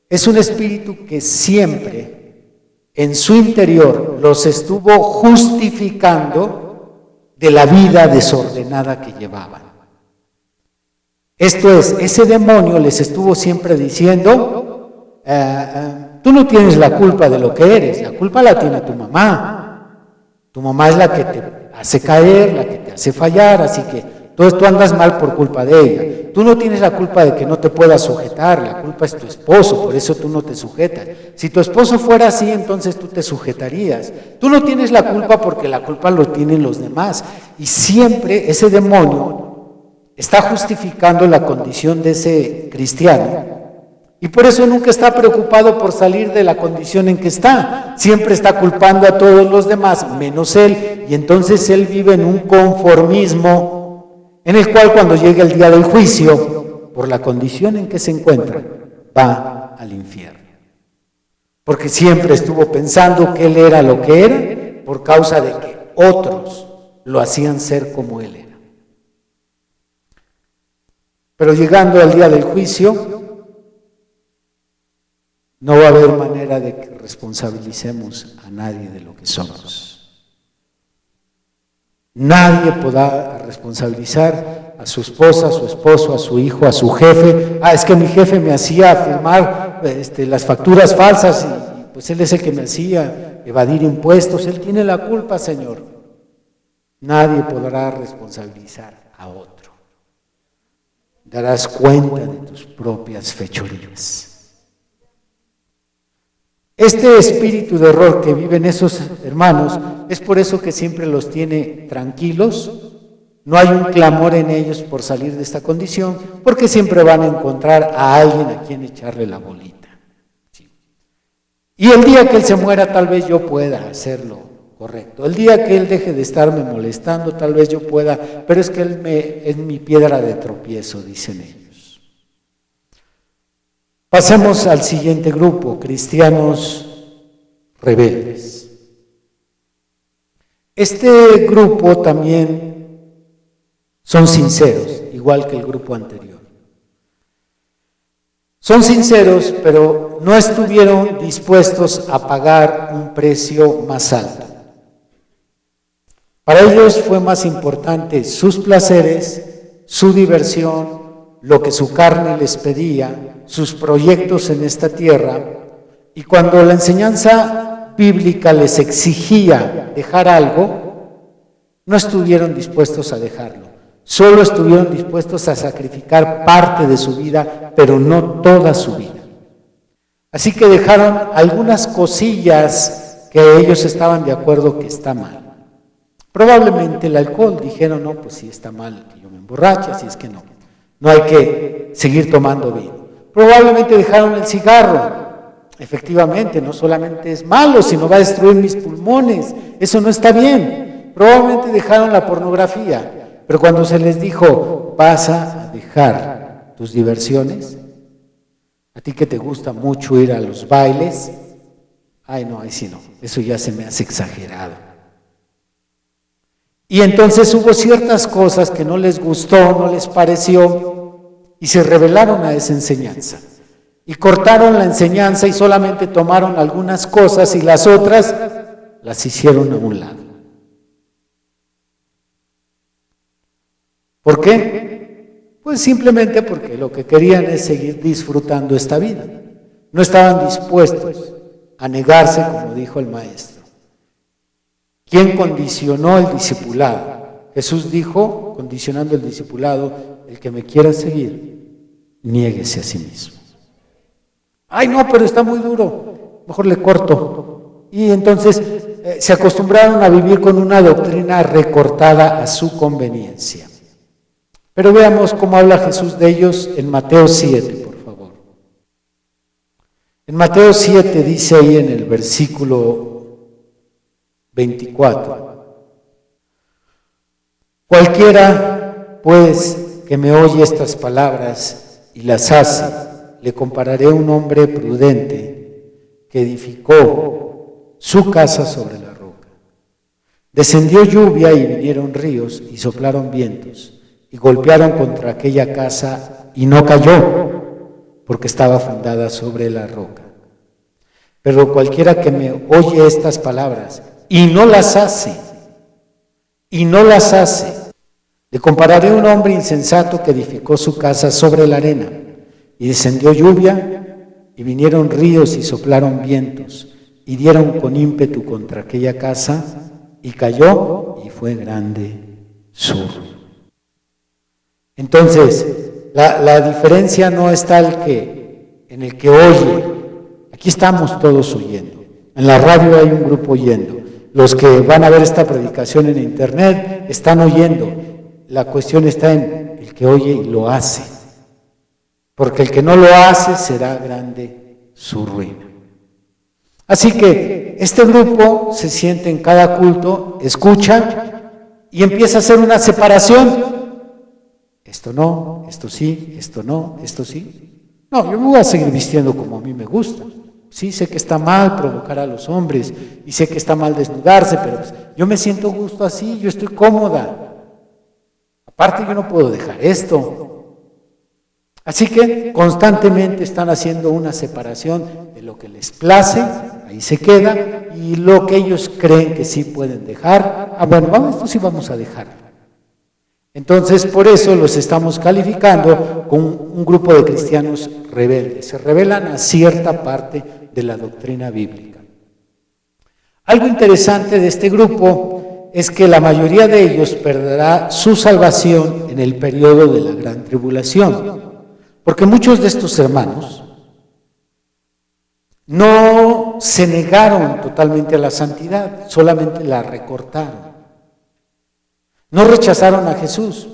es un espíritu que siempre en su interior los estuvo justificando de la vida desordenada que llevaban. Esto es, ese demonio les estuvo siempre diciendo, tú no tienes la culpa de lo que eres, la culpa la tiene tu mamá. Tu mamá es la que te hace caer, la que te hace fallar, así que tú andas mal por culpa de ella. Tú no tienes la culpa de que no te puedas sujetar, la culpa es tu esposo, por eso tú no te sujetas. Si tu esposo fuera así, entonces tú te sujetarías. Tú no tienes la culpa porque la culpa lo tienen los demás. Y siempre ese demonio está justificando la condición de ese cristiano y por eso nunca está preocupado por salir de la condición en que está. Siempre está culpando a todos los demás, menos él, y entonces él vive en un conformismo en el cual cuando llegue el día del juicio, por la condición en que se encuentra, va al infierno. Porque siempre estuvo pensando que él era lo que era por causa de que otros lo hacían ser como él era. Pero llegando al día del juicio, no va a haber manera de que responsabilicemos a nadie de lo que somos. Nadie podrá responsabilizar a su esposa, a su esposo, a su hijo, a su jefe. Es que mi jefe me hacía firmar las facturas falsas y pues él es el que me hacía evadir impuestos. Él tiene la culpa, Señor. Nadie podrá responsabilizar a otro. Darás cuenta de tus propias fechorías. Este espíritu de error que viven esos hermanos, es por eso que siempre los tiene tranquilos. No hay un clamor en ellos por salir de esta condición, porque siempre van a encontrar a alguien a quien echarle la bolita. Sí. Y el día que él se muera, tal vez yo pueda hacerlo correcto. El día que él deje de estarme molestando, tal vez yo pueda, pero es que él es mi piedra de tropiezo, dicen ellos. Pasemos al siguiente grupo, cristianos rebeldes. Este grupo también son sinceros, igual que el grupo anterior. Son sinceros, pero no estuvieron dispuestos a pagar un precio más alto. Para ellos fue más importante sus placeres, su diversión, lo que su carne les pedía, sus proyectos en esta tierra, y cuando la enseñanza bíblica les exigía dejar algo, no estuvieron dispuestos a dejarlo. Solo estuvieron dispuestos a sacrificar parte de su vida, pero no toda su vida. Así que dejaron algunas cosillas que ellos estaban de acuerdo que está mal. Probablemente el alcohol, dijeron, no, pues sí está mal que yo me emborrache, así es que no hay que seguir tomando vino. Probablemente dejaron el cigarro. Efectivamente, no solamente es malo, sino va a destruir mis pulmones. Eso no está bien. Probablemente dejaron la pornografía. Pero cuando se les dijo, vas a dejar tus diversiones, a ti que te gusta mucho ir a los bailes, ay no, ahí sí no, eso ya se me hace exagerado. Y entonces hubo ciertas cosas que no les gustó, no les pareció, y se rebelaron a esa enseñanza. Y cortaron la enseñanza y solamente tomaron algunas cosas y las otras las hicieron a un lado. ¿Por qué? Pues simplemente porque lo que querían es seguir disfrutando esta vida. No estaban dispuestos a negarse, como dijo el maestro. ¿Quién condicionó el discipulado? Jesús dijo, condicionando el discipulado, el que me quiera seguir, niéguese a sí mismo. Ay, no, pero está muy duro, mejor le corto. Y entonces se acostumbraron a vivir con una doctrina recortada a su conveniencia. Pero veamos cómo habla Jesús de ellos en Mateo 7, por favor. En Mateo 7 dice ahí en el versículo 24: cualquiera, pues, que me oye estas palabras y las hace, le compararé a un hombre prudente que edificó su casa sobre la roca. Descendió lluvia y vinieron ríos y soplaron vientos y golpearon contra aquella casa y no cayó, porque estaba fundada sobre la roca. Pero cualquiera que me oye estas palabras y no las hace, le compararé a un hombre insensato que edificó su casa sobre la arena, y descendió lluvia, y vinieron ríos y soplaron vientos, y dieron con ímpetu contra aquella casa, y cayó, y fue grande su ruina. Entonces, la diferencia no está en el que oye. Aquí estamos todos oyendo. En la radio hay un grupo oyendo. Los que van a ver esta predicación en internet están oyendo. La cuestión está en el que oye y lo hace. Porque el que no lo hace será grande su ruina. Así que este grupo se siente en cada culto, escucha y empieza a hacer una separación. Esto no, esto sí, esto no, esto sí. No, yo me voy a seguir vistiendo como a mí me gusta. Sí, sé que está mal provocar a los hombres y sé que está mal desnudarse, pero pues, yo me siento a gusto así, yo estoy cómoda. Aparte, yo no puedo dejar esto. Así que constantemente están haciendo una separación de lo que les place, ahí se queda, y lo que ellos creen que sí pueden dejar. Bueno, esto sí vamos a dejar. Entonces, por eso los estamos calificando con un grupo de cristianos rebeldes. Se rebelan a cierta parte de la doctrina bíblica. Algo interesante de este grupo es que la mayoría de ellos perderá su salvación en el periodo de la gran tribulación, porque muchos de estos hermanos no se negaron totalmente a la santidad, solamente la recortaron. No rechazaron a Jesús,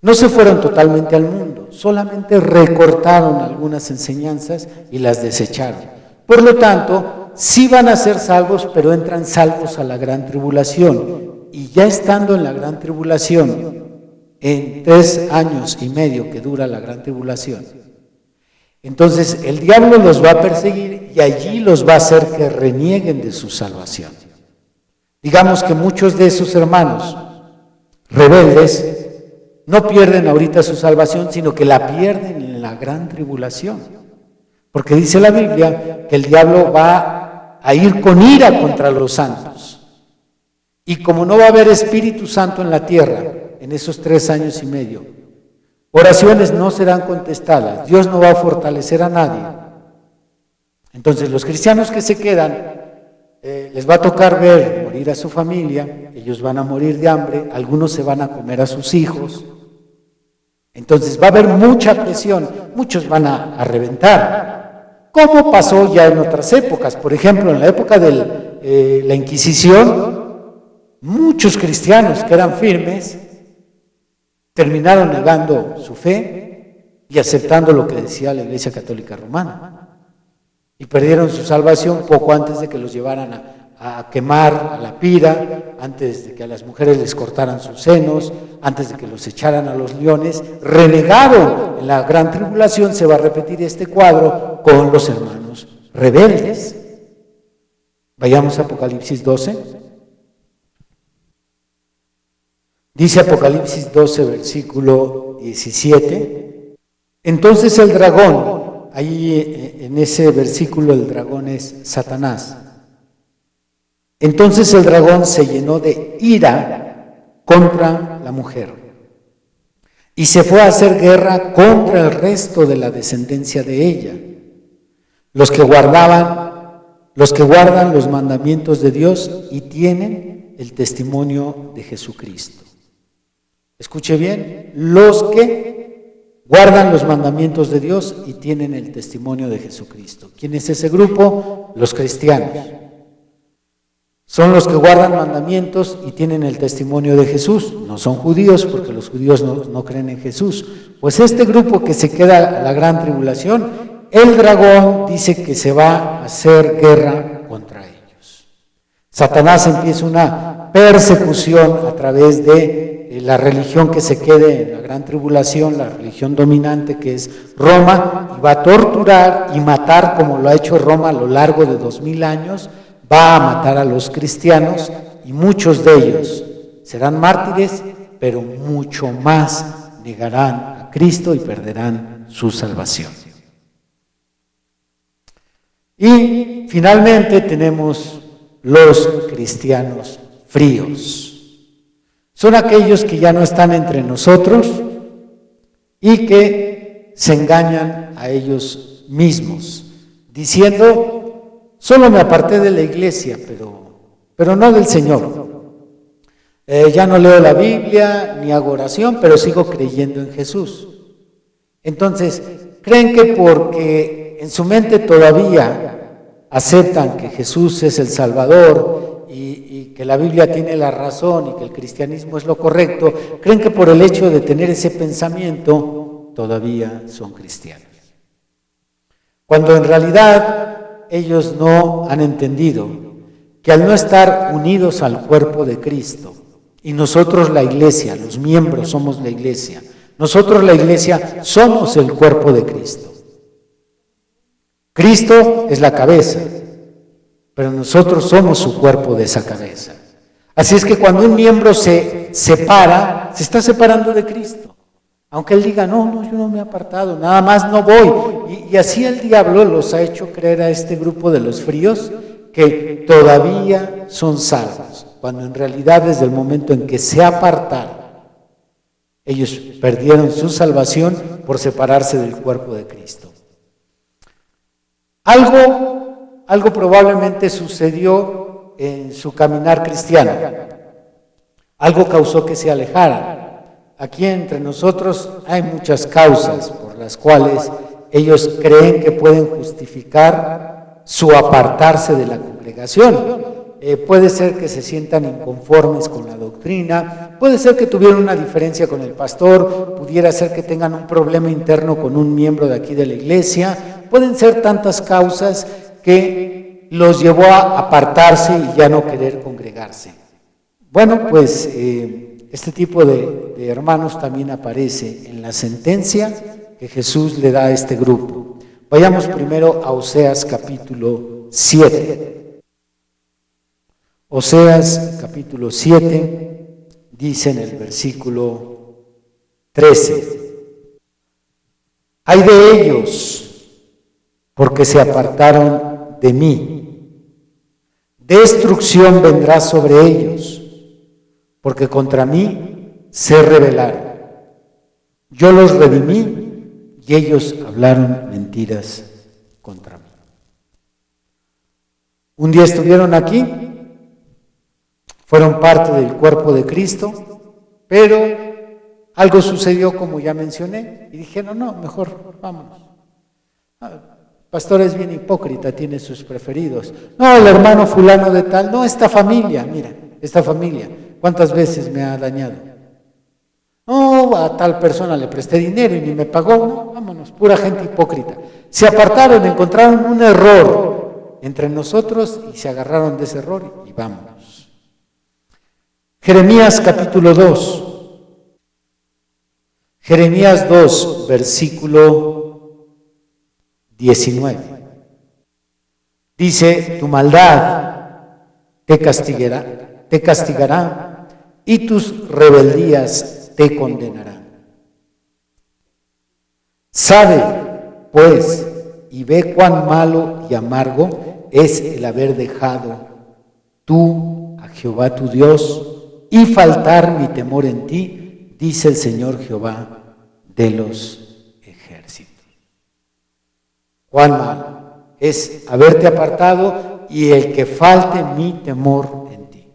no se fueron totalmente al mundo, solamente recortaron algunas enseñanzas y las desecharon. Por lo tanto, sí van a ser salvos, pero entran salvos a la gran tribulación. Y ya estando en la gran tribulación, en 3 años y medio que dura la gran tribulación, entonces el diablo los va a perseguir y allí los va a hacer que renieguen de su salvación. Digamos que muchos de esos hermanos rebeldes no pierden ahorita su salvación, sino que la pierden en la gran tribulación. Porque dice la Biblia que el diablo va a ir con ira contra los santos. Y como no va a haber Espíritu Santo en la tierra en esos 3 años y medio, oraciones no serán contestadas, Dios no va a fortalecer a nadie. Entonces los cristianos que se quedan, les va a tocar ver morir a su familia, ellos van a morir de hambre, algunos se van a comer a sus hijos. Entonces va a haber mucha presión, muchos van a reventar, como pasó ya en otras épocas. Por ejemplo, en la época de la Inquisición, muchos cristianos que eran firmes terminaron negando su fe y aceptando lo que decía la Iglesia Católica Romana. Y perdieron su salvación poco antes de que los llevaran a quemar a la pira, antes de que a las mujeres les cortaran sus senos, antes de que los echaran a los leones. Renegaron. En la gran tribulación se va a repetir este cuadro con los hermanos rebeldes. Vayamos a Apocalipsis 12. Dice Apocalipsis 12, versículo 17. Entonces el dragón, ahí en ese versículo el dragón es Satanás. Entonces el dragón se llenó de ira contra la mujer y se fue a hacer guerra contra el resto de la descendencia de ella, los que guardan los mandamientos de Dios y tienen el testimonio de Jesucristo. Escuche bien, los que guardan los mandamientos de Dios y tienen el testimonio de Jesucristo. ¿Quién es ese grupo? Los cristianos. Son los que guardan mandamientos y tienen el testimonio de Jesús. No son judíos, porque los judíos no creen en Jesús. Pues este grupo que se queda a la gran tribulación, el dragón dice que se va a hacer guerra contra ellos. Satanás empieza una persecución a través de la religión que se quede en la gran tribulación, la religión dominante que es Roma, y va a torturar y matar como lo ha hecho Roma a lo largo de 2000 años. Va a matar a los cristianos y muchos de ellos serán mártires, pero mucho más negarán a Cristo y perderán su salvación. Y finalmente tenemos los cristianos fríos. Son aquellos que ya no están entre nosotros y que se engañan a ellos mismos, diciendo: solo me aparté de la iglesia, pero no del Señor. Ya no leo la Biblia, ni hago oración, pero sigo creyendo en Jesús. Entonces, creen que porque en su mente todavía aceptan que Jesús es el Salvador y que la Biblia tiene la razón y que el cristianismo es lo correcto, creen que por el hecho de tener ese pensamiento todavía son cristianos. Cuando en realidad ellos no han entendido que al no estar unidos al cuerpo de Cristo, y nosotros la iglesia, los miembros somos la iglesia, nosotros la iglesia somos el cuerpo de Cristo. Cristo es la cabeza, pero nosotros somos su cuerpo de esa cabeza. Así es que cuando un miembro se separa, se está separando de Cristo. Aunque él diga, no, yo no me he apartado, nada más no voy. Y así el diablo los ha hecho creer a este grupo de los fríos que todavía son salvos, cuando en realidad desde el momento en que se apartaron Ellos perdieron su salvación por separarse del cuerpo de Cristo. Algo probablemente sucedió en su caminar cristiano. Algo causó que se alejaran. Aquí entre nosotros hay muchas causas por las cuales ellos creen que pueden justificar su apartarse de la congregación. Puede ser que se sientan inconformes con la doctrina, puede ser que tuvieron una diferencia con el pastor, pudiera ser que tengan un problema interno con un miembro de aquí de la iglesia, pueden ser tantas causas que los llevó a apartarse y ya no querer congregarse. Bueno, pues este tipo de hermanos también aparece en la sentencia que Jesús le da a este grupo. Vayamos primero a Oseas capítulo 7. Oseas capítulo 7 dice en el versículo 13: Ay de ellos, porque se apartaron de mí. Destrucción vendrá sobre ellos, porque contra mí se rebelaron. Yo los redimí y ellos hablaron mentiras contra mí. Un día estuvieron aquí, fueron parte del cuerpo de Cristo, pero algo sucedió, como ya mencioné, y dijeron, no, mejor vámonos. Pastor es bien hipócrita, tiene sus preferidos. No, el hermano fulano de tal, no, esta familia, mira, esta familia, ¿cuántas veces me ha dañado? No, a tal persona le presté dinero y ni me pagó, no, vámonos, pura gente hipócrita. Se apartaron, encontraron un error entre nosotros y se agarraron de ese error y vámonos. Jeremías capítulo 2. Jeremías 2, versículo 19. Dice, tu maldad te castigará y tus rebeldías te condenarán. Sabe, pues, y ve cuán malo y amargo es el haber dejado tú a Jehová tu Dios y faltar mi temor en ti, dice el Señor Jehová de los ejércitos. Cuán malo es haberte apartado y el que falte mi temor en ti.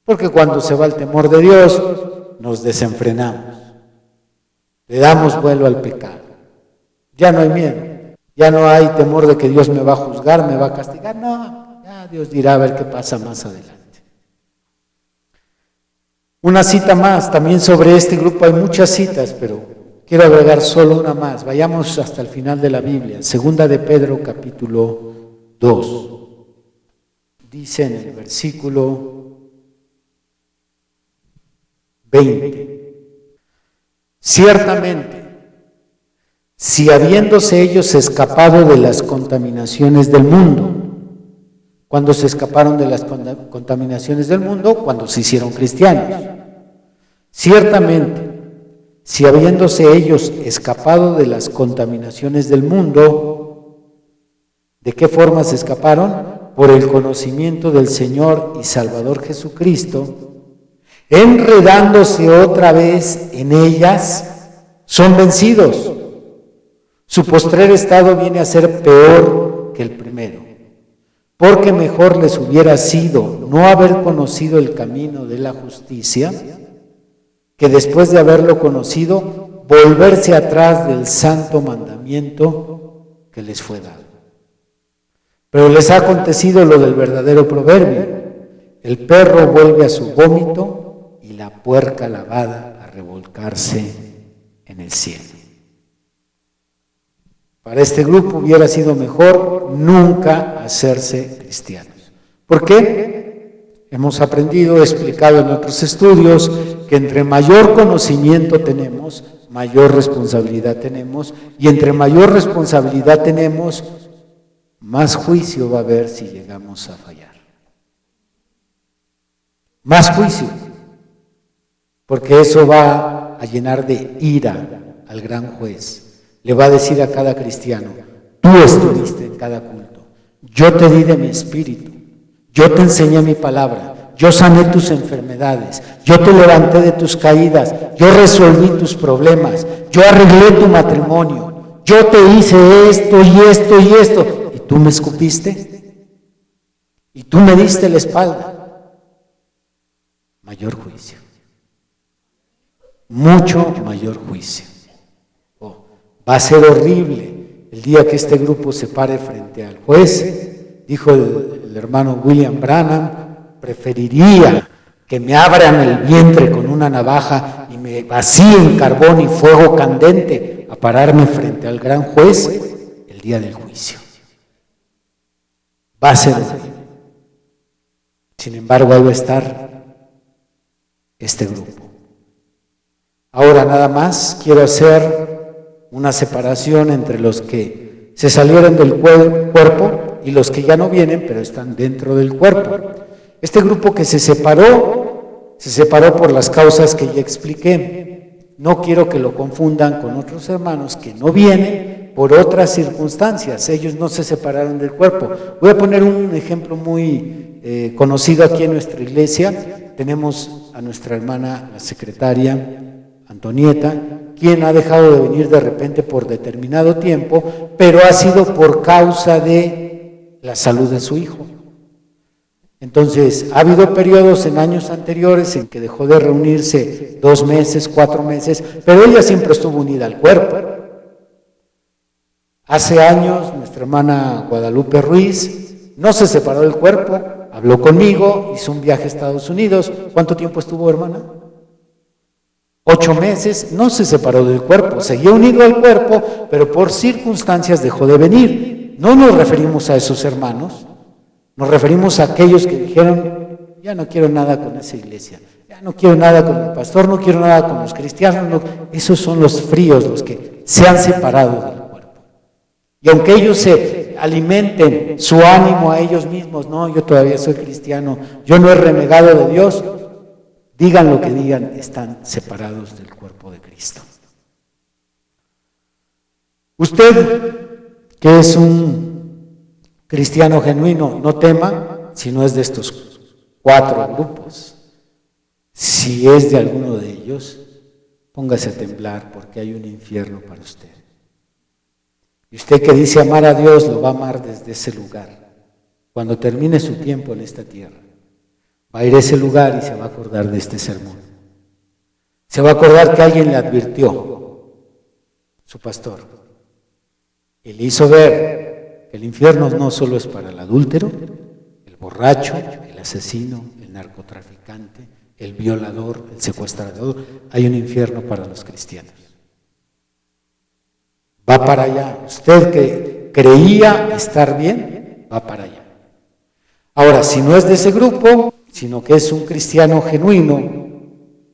Porque cuando se va el temor de Dios, nos desenfrenamos, le damos vuelo al pecado. Ya no hay miedo, ya no hay temor de que Dios me va a juzgar, me va a castigar. No, ya Dios dirá a ver qué pasa más adelante. Una cita más, también sobre este grupo hay muchas citas, pero quiero agregar solo una más. Vayamos hasta el final de la Biblia, Segunda de Pedro capítulo 2. Dice en el versículo 20: Ciertamente, si habiéndose ellos escapado de las contaminaciones del mundo, cuando se escaparon de las contaminaciones del mundo, cuando se hicieron cristianos. Ciertamente, si habiéndose ellos escapado de las contaminaciones del mundo, ¿de qué forma se escaparon? Por el conocimiento del Señor y Salvador Jesucristo, enredándose otra vez en ellas, son vencidos. Su postrer estado viene a ser peor que el primero. Porque mejor les hubiera sido no haber conocido el camino de la justicia, que después de haberlo conocido, volverse atrás del santo mandamiento que les fue dado. Pero les ha acontecido lo del verdadero proverbio: el perro vuelve a su vómito y la puerca lavada a revolcarse en el cielo. Para este grupo hubiera sido mejor nunca hacerse cristianos. ¿Por qué? Hemos aprendido, explicado en otros estudios, que entre mayor conocimiento tenemos, mayor responsabilidad tenemos, y entre mayor responsabilidad tenemos, más juicio va a haber si llegamos a fallar. Más juicio, porque eso va a llenar de ira al gran juez. Le va a decir a cada cristiano: tú estuviste en cada culto, yo te di de mi espíritu, yo te enseñé mi palabra, yo sané tus enfermedades, yo te levanté de tus caídas, yo resolví tus problemas, yo arreglé tu matrimonio, yo te hice esto y esto y esto, y tú me escupiste, y tú me diste la espalda. Mayor juicio, mucho mayor juicio. Va a ser horrible el día que este grupo se pare frente al juez. Dijo el hermano William Branham, preferiría que me abran el vientre con una navaja y me vacíen carbón y fuego candente a pararme frente al gran juez el día del juicio. Va a ser horrible. Sin embargo, ahí va a estar este grupo. Ahora nada más quiero hacer una separación entre los que se salieron del cuerpo y los que ya no vienen, pero están dentro del cuerpo. Este grupo que se separó por las causas que ya expliqué. No quiero que lo confundan con otros hermanos que no vienen por otras circunstancias. Ellos no se separaron del cuerpo. Voy a poner un ejemplo muy conocido aquí en nuestra iglesia. Tenemos a nuestra hermana, la secretaria Antonieta, quien ha dejado de venir de repente por determinado tiempo, pero ha sido por causa de la salud de su hijo. Entonces, ha habido periodos en años anteriores en que dejó de reunirse 2 meses, 4 meses, pero ella siempre estuvo unida al cuerpo. Hace años, nuestra hermana Guadalupe Ruiz no se separó del cuerpo, habló conmigo, hizo un viaje a Estados Unidos. ¿Cuánto tiempo estuvo, hermana? 8 meses, no se separó del cuerpo, seguía unido al cuerpo, pero por circunstancias dejó de venir. No nos referimos a esos hermanos, nos referimos a aquellos que dijeron, ya no quiero nada con esa iglesia, ya no quiero nada con el pastor, no quiero nada con los cristianos, no. Esos son los fríos, los que se han separado del cuerpo. Y aunque ellos se alimenten su ánimo a ellos mismos, no, yo todavía soy cristiano, yo no he renegado de Dios, digan lo que digan, están separados del cuerpo de Cristo. Usted, que es un cristiano genuino, no tema si no es de estos 4 grupos. Si es de alguno de ellos, póngase a temblar porque hay un infierno para usted. Y usted que dice amar a Dios, lo va a amar desde ese lugar. Cuando termine su tiempo en esta tierra, va a ir a ese lugar y se va a acordar de este sermón. Se va a acordar que alguien le advirtió, su pastor, y le hizo ver que el infierno no solo es para el adúltero, el borracho, el asesino, el narcotraficante, el violador, el secuestrador. Hay un infierno para los cristianos. Va para allá. Usted que creía estar bien, va para allá. Ahora, si no es de ese grupo, sino que es un cristiano genuino,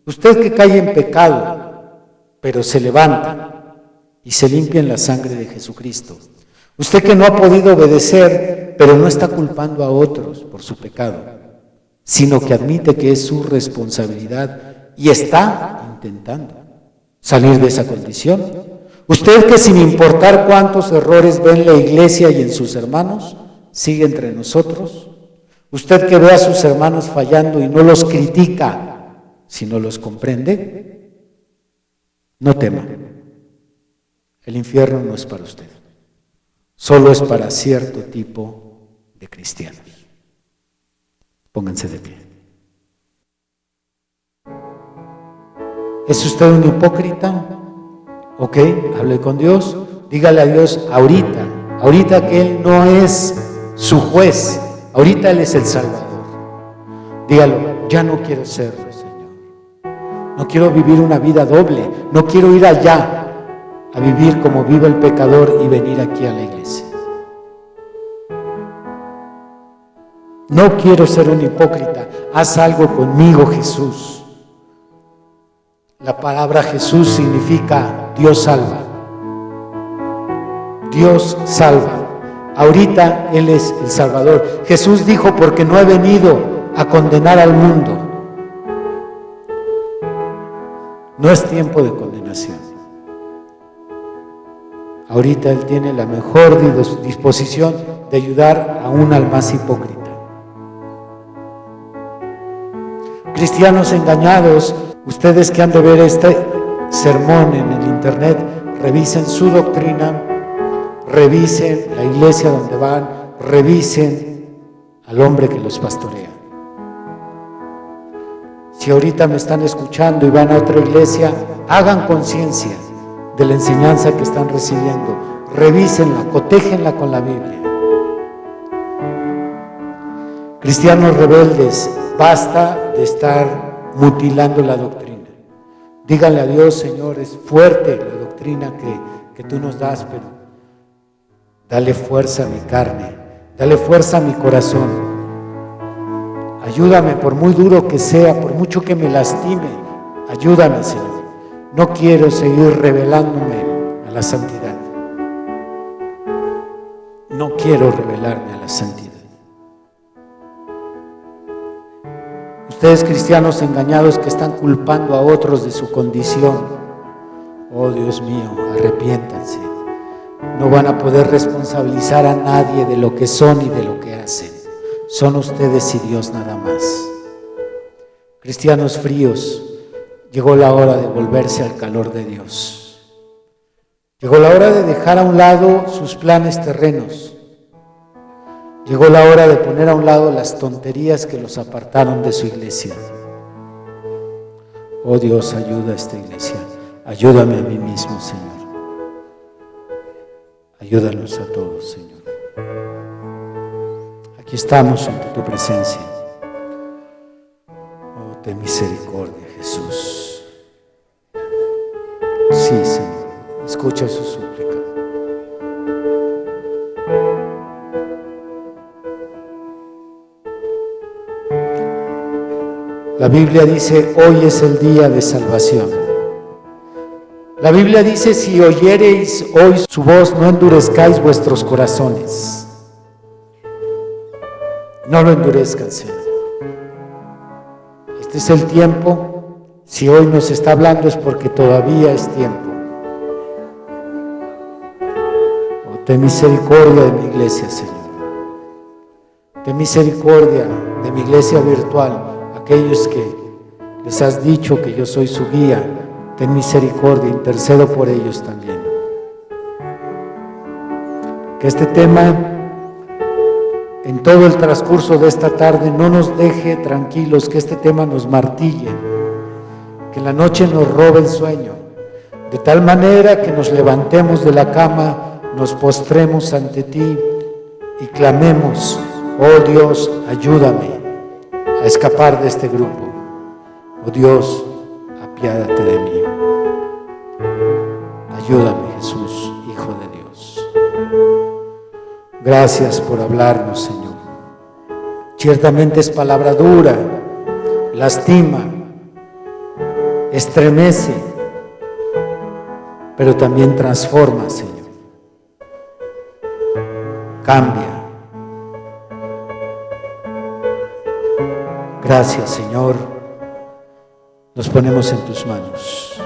usted que cae en pecado, pero se levanta y se limpia en la sangre de Jesucristo. Usted que no ha podido obedecer, pero no está culpando a otros por su pecado, sino que admite que es su responsabilidad y está intentando salir de esa condición. Usted que sin importar cuántos errores ve en la iglesia y en sus hermanos, sigue entre nosotros. Usted que ve a sus hermanos fallando y no los critica, sino los comprende, no tema. El infierno no es para usted. Solo es para cierto tipo de cristianos. Pónganse de pie. ¿Es usted un hipócrita? Ok, hable con Dios. Dígale a Dios ahorita que Él no es su juez, ahorita Él es el Salvador. Dígalo, ya no quiero serlo, Señor. No quiero vivir una vida doble, no quiero ir allá a vivir como vive el pecador y venir aquí a la iglesia. No quiero ser un hipócrita. Haz algo conmigo, Jesús. La palabra Jesús significa Dios salva. Dios salva. Ahorita Él es el Salvador. Jesús dijo, porque no he venido a condenar al mundo. No es tiempo de condenación. Ahorita Él tiene la mejor disposición de ayudar aún al más hipócrita. Cristianos engañados, ustedes que han de ver este sermón en el internet, revisen su doctrina, revisen la iglesia donde van, revisen al hombre que los pastorea. Si ahorita me están escuchando y van a otra iglesia, hagan conciencia de la enseñanza que están recibiendo, revísenla, cotéjenla con la Biblia. Cristianos rebeldes, basta de estar mutilando la doctrina. Díganle a Dios: Señor, es fuerte la doctrina que tú nos das, pero dale fuerza a mi carne, dale fuerza a mi corazón. Ayúdame, por muy duro que sea, por mucho que me lastime, ayúdame, Señor. No quiero seguir rebelándome a la santidad. No quiero rebelarme a la santidad. Ustedes, cristianos engañados que están culpando a otros de su condición, oh Dios mío, arrepiéntanse. No van a poder responsabilizar a nadie de lo que son y de lo que hacen. Son ustedes y Dios nada más. Cristianos fríos, llegó la hora de volverse al calor de Dios. Llegó la hora de dejar a un lado sus planes terrenos. Llegó la hora de poner a un lado las tonterías que los apartaron de su iglesia. Oh Dios, ayuda a esta iglesia. Ayúdame a mí mismo, Señor. Ayúdanos a todos, Señor. Aquí estamos ante tu presencia. Oh, ten misericordia, Jesús. Sí, Señor. Escucha su súplica. La Biblia dice: hoy es el día de salvación. La Biblia dice: si oyereis hoy su voz, no endurezcáis vuestros corazones. No lo endurezcan, Señor. Este es el tiempo. Si hoy nos está hablando es porque todavía es tiempo. Oh, ten misericordia de mi iglesia, Señor. Ten misericordia de mi iglesia virtual. Aquellos que les has dicho que yo soy su guía, ten misericordia, intercedo por ellos también. Que este tema, en todo el transcurso de esta tarde, no nos deje tranquilos, que este tema nos martille, que en la noche nos robe el sueño, de tal manera que nos levantemos de la cama, nos postremos ante ti y clamemos: oh Dios, ayúdame a escapar de este grupo. Oh Dios, apiádate de mí. Ayúdame, Jesús, Hijo de Dios. Gracias por hablarnos, Señor. Ciertamente es palabra dura, lastima, estremece, pero también transforma, Señor. Cambia. Gracias, Señor. Nos ponemos en tus manos.